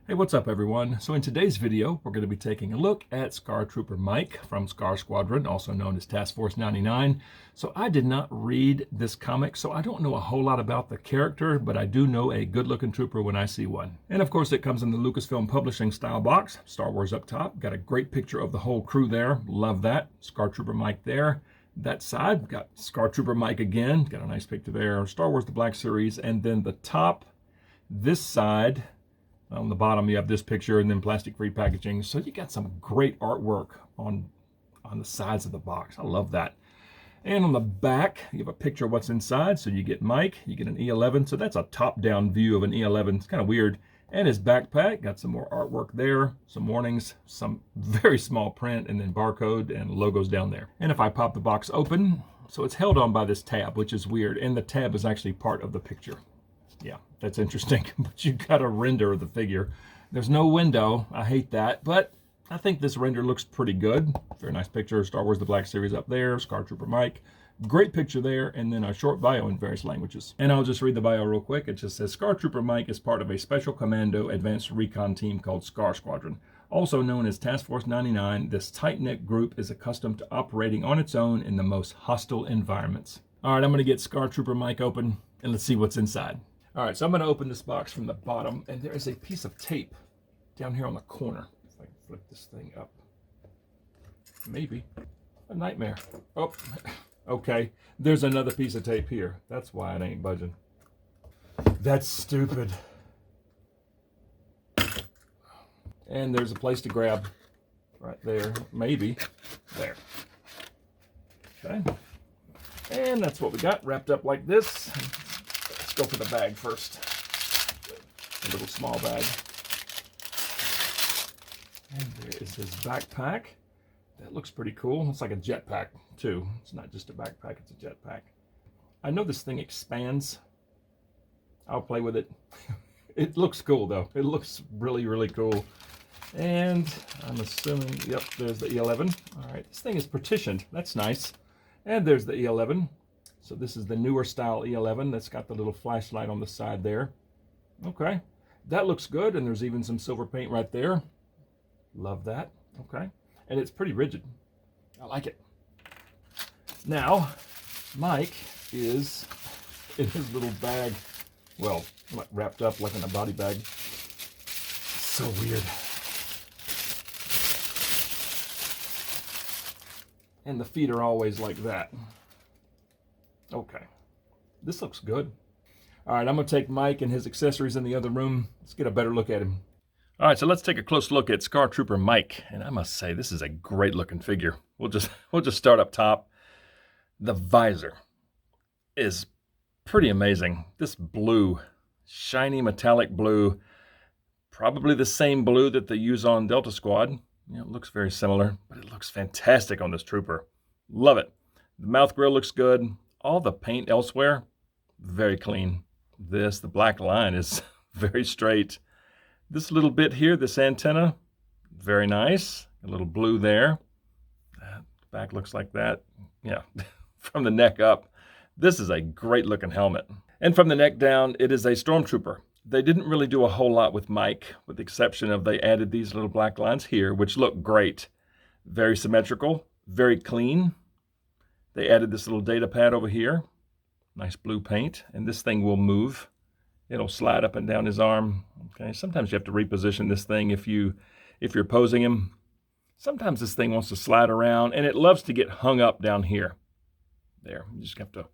Hey, what's up everyone? So in today's video, we're going to be taking a look at SCAR Trooper Mike from SCAR Squadron, also known as Task Force 99. So I did not read this comic, so I don't know a whole lot about the character, but I do know a good-looking trooper when I see one. And of course, it comes in the Lucasfilm Publishing style box, Star Wars up top. Got a great picture of the whole crew there. Love that. SCAR Trooper Mike there. That side, got SCAR Trooper Mike again. Got a nice picture there. Star Wars The Black Series. And then the top, this side, on the bottom, you have this picture and then plastic-free packaging. So you got some great artwork on the sides of the box. I love that. And on the back, you have a picture of what's inside. So you get Mike, you get an E11. So that's a top-down view of an E11. It's kind of weird. And his backpack, got some more artwork there, some warnings, some very small print, and then barcode and logos down there. And if I pop the box open, so it's held on by this tab, which is weird. And the tab is actually part of the picture. Yeah, that's interesting, but you got to render the figure. There's no window. I hate that, but I think this render looks pretty good. Very nice picture. Star Wars The Black Series up there, SCAR Trooper Mike. Great picture there, and then a short bio in various languages. And I'll just read the bio real quick. It just says, SCAR Trooper Mike is part of a special commando advanced recon team called SCAR Squadron. Also known as Task Force 99, this tight-knit group is accustomed to operating on its own in the most hostile environments. All right, I'm going to get SCAR Trooper Mike open, and let's see what's inside. All right, so I'm going to open this box from the bottom, and there is a piece of tape down here on the corner. If I can flip this thing up. Maybe. A nightmare. Oh, okay. There's another piece of tape here. That's why it ain't budging. That's stupid. And there's a place to grab right there. Maybe. There. Okay. And that's what we got, wrapped up like this. Go for the bag first. A little small bag. And there is his backpack. That looks pretty cool. It's like a jetpack too. It's not just a backpack, it's a jetpack. I know this thing expands. I'll play with it. It looks cool though. It looks really, really cool. And I'm assuming, yep, there's the E11. All right, this thing is partitioned. That's nice. And there's the E11. So this is the newer style E11 that's got the little flashlight on the side there. Okay, that looks good, and there's even some silver paint right there. Love that. Okay, and it's pretty rigid. I like it. Now, Mike is in his little bag, well, wrapped up like in a body bag. So weird. And the feet are always like that. Okay, this looks good. All right, I'm going to take Mike and his accessories in the other room. Let's get a better look at him. All right, so let's take a close look at SCAR Trooper Mike. And I must say, this is a great looking figure. We'll just start up top. The visor is pretty amazing. This blue, shiny metallic blue, probably the same blue that they use on Delta Squad. You know, it looks very similar, but it looks fantastic on this trooper. Love it. The mouth grill looks good. All the paint elsewhere, very clean. The black line is very straight. This little bit here, this antenna, very nice. A little blue there. That back looks like that. Yeah, from the neck up, this is a great looking helmet. And from the neck down, it is a Stormtrooper. They didn't really do a whole lot with Mike, with the exception of they added these little black lines here, which look great. Very symmetrical, very clean. They added this little data pad over here. Nice blue paint. And this thing will move. It'll slide up and down his arm. Okay. Sometimes you have to reposition this thing if you're posing him. Sometimes this thing wants to slide around, and it loves to get hung up down here. There. You just have to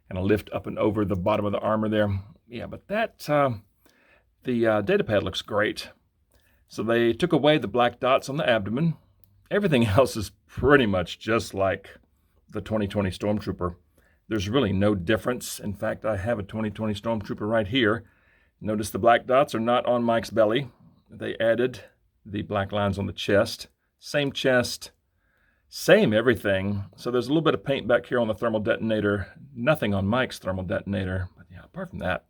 kind of lift up and over the bottom of the armor there. Yeah, but that the data pad looks great. So they took away the black dots on the abdomen. Everything else is pretty much just like the 2020 Stormtrooper. There's really no difference. In fact, I have a 2020 Stormtrooper right here. Notice the black dots are not on Mike's belly. They added the black lines on the chest. Same chest, same everything. So there's a little bit of paint back here on the thermal detonator. Nothing on Mike's thermal detonator. But yeah, apart from that,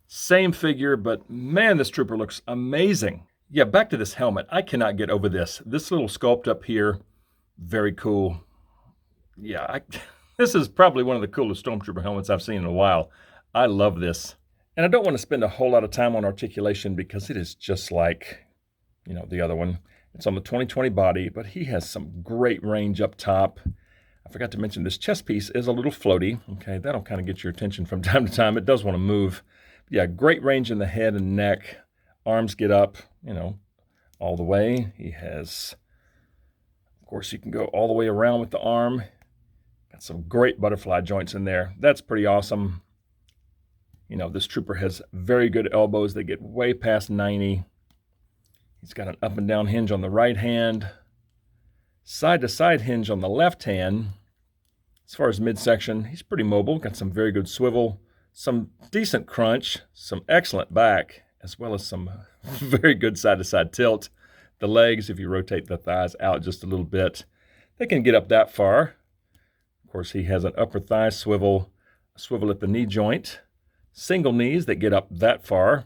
same figure, but man, this trooper looks amazing. Yeah, back to this helmet. I cannot get over this. This little sculpt up here, very cool. Yeah, this is probably one of the coolest Stormtrooper helmets I've seen in a while. I love this. And I don't want to spend a whole lot of time on articulation because it is just like, you know, the other one. It's on the 2020 body, but he has some great range up top. I forgot to mention this chest piece is a little floaty. Okay, that'll kind of get your attention from time to time. It does want to move. But yeah, great range in the head and neck. Arms get up, you know, all the way. He has, of course, you can go all the way around with the arm. Got some great butterfly joints in there. That's pretty awesome. You know, this trooper has very good elbows. They get way past 90. He's got an up and down hinge on the right hand, side to side hinge on the left hand. As far as midsection, he's pretty mobile, got some very good swivel, some decent crunch, some excellent back, as well as some very good side to side tilt. The legs, if you rotate the thighs out just a little bit, they can get up that far. Of course, he has an upper thigh swivel, a swivel at the knee joint, single knees that get up that far.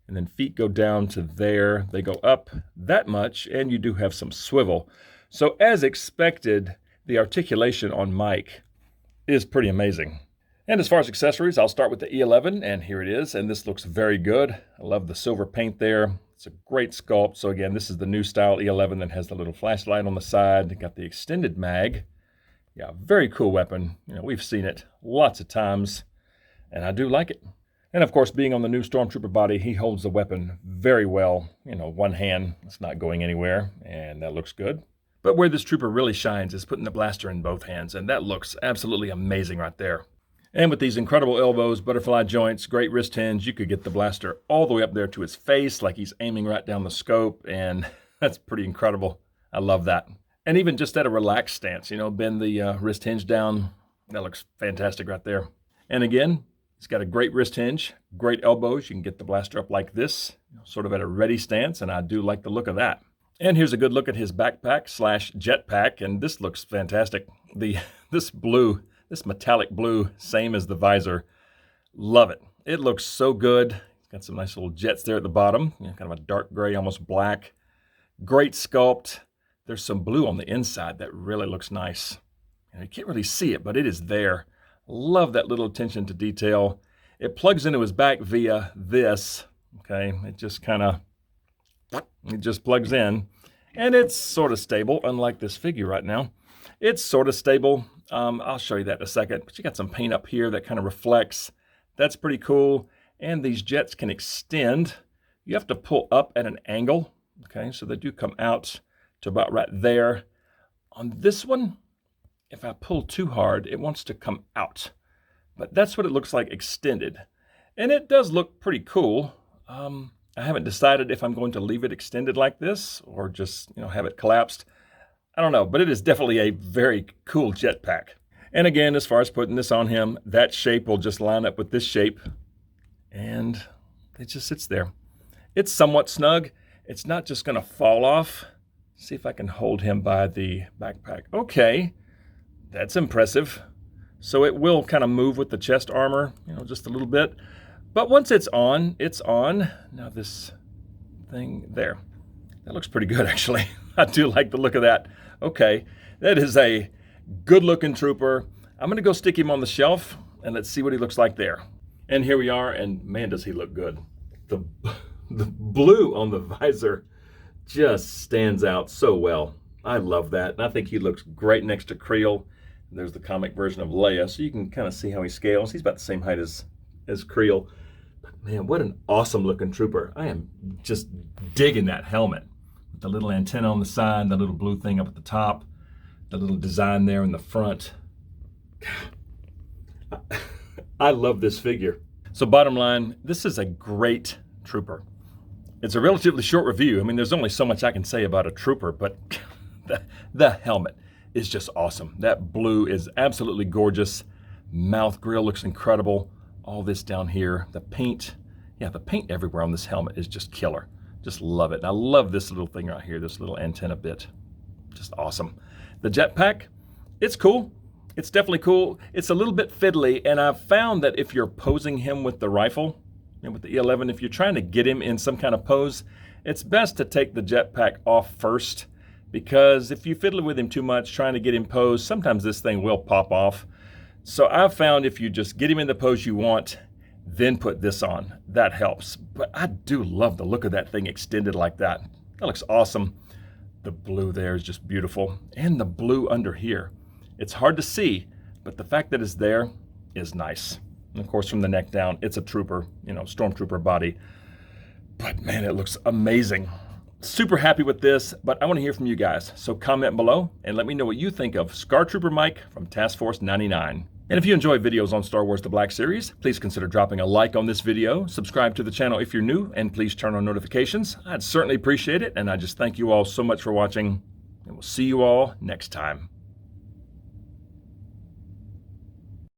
And then feet go down to there. They go up that much, and you do have some swivel. So as expected, the articulation on Mike is pretty amazing. And as far as accessories, I'll start with the E11, and here it is. And this looks very good. I love the silver paint there. It's a great sculpt. So again, this is the new style E11 that has the little flashlight on the side. Got the extended mag. Yeah, very cool weapon. You know, we've seen it lots of times, and I do like it. And of course, being on the new Stormtrooper body, he holds the weapon very well. You know, one hand, it's not going anywhere, and that looks good. But where this trooper really shines is putting the blaster in both hands, and that looks absolutely amazing right there. And with these incredible elbows, butterfly joints, great wrist hinge, you could get the blaster all the way up there to his face, like he's aiming right down the scope, and that's pretty incredible. I love that. And even just at a relaxed stance, you know, bend the wrist hinge down, that looks fantastic right there. And again, he's got a great wrist hinge, great elbows. You can get the blaster up like this, sort of at a ready stance, and I do like the look of that. And here's a good look at his backpack slash jetpack, and this looks fantastic. This blue, this metallic blue, same as the visor. Love it. It looks so good. It's got some nice little jets there at the bottom, you know, kind of a dark gray, almost black. Great sculpt. There's some blue on the inside that really looks nice. And you can't really see it, but it is there. Love that little attention to detail. It plugs into his back via this, okay? It just plugs in, and it's sort of stable, unlike this figure right now. It's sort of stable. I'll show you that in a second, but you got some paint up here that kind of reflects. That's pretty cool, and these jets can extend. You have to pull up at an angle, okay? So they do come out to about right there. On this one, if I pull too hard, it wants to come out. But that's what it looks like extended. And it does look pretty cool. I haven't decided if I'm going to leave it extended like this or just, you know, have it collapsed. I don't know, but it is definitely a very cool jetpack. And again, as far as putting this on him, that shape will just line up with this shape. And it just sits there. It's somewhat snug. It's not just going to fall off. See if I can hold him by the backpack. Okay. That's impressive. So it will kind of move with the chest armor, you know, just a little bit. But once it's on, it's on. Now this thing there, that looks pretty good actually. I do like the look of that. Okay, that is a good looking trooper. I'm gonna go stick him on the shelf and let's see what he looks like there. And here we are, and man, does he look good. The blue on the visor just stands out so well. I love that, and I think he looks great next to Creel. There's the comic version of Leia, so you can kind of see how he scales. He's about the same height as Creel. But man, what an awesome looking trooper. I am just digging that helmet. With the little antenna on the side, the little blue thing up at the top, the little design there in the front. I love this figure. So bottom line, this is a great trooper. It's a relatively short review. I mean, there's only so much I can say about a trooper, but the helmet is just awesome. That blue is absolutely gorgeous. Mouth grill looks incredible. All this down here, the paint, yeah, the paint everywhere on this helmet is just killer. Just love it. And I love this little thing right here, this little antenna bit. Just awesome. The jetpack, it's cool. It's definitely cool. It's a little bit fiddly, and I've found that if you're posing him with the rifle, and with the E11, if you're trying to get him in some kind of pose, it's best to take the jetpack off first, because if you fiddle with him too much trying to get him posed, sometimes this thing will pop off. So I've found if you just get him in the pose you want, then put this on. That helps. But I do love the look of that thing extended like that. That looks awesome. The blue there is just beautiful. And the blue under here. It's hard to see, but the fact that it's there is nice. And of course, from the neck down, it's a trooper, stormtrooper body. But man, it looks amazing. Super happy with this, but I want to hear from you guys. So comment below and let me know what you think of SCAR Trooper Mike from Task Force 99. And if you enjoy videos on Star Wars The Black Series, please consider dropping a like on this video, subscribe to the channel if you're new, and please turn on notifications. I'd certainly appreciate it, and I just thank you all so much for watching, and we'll see you all next time.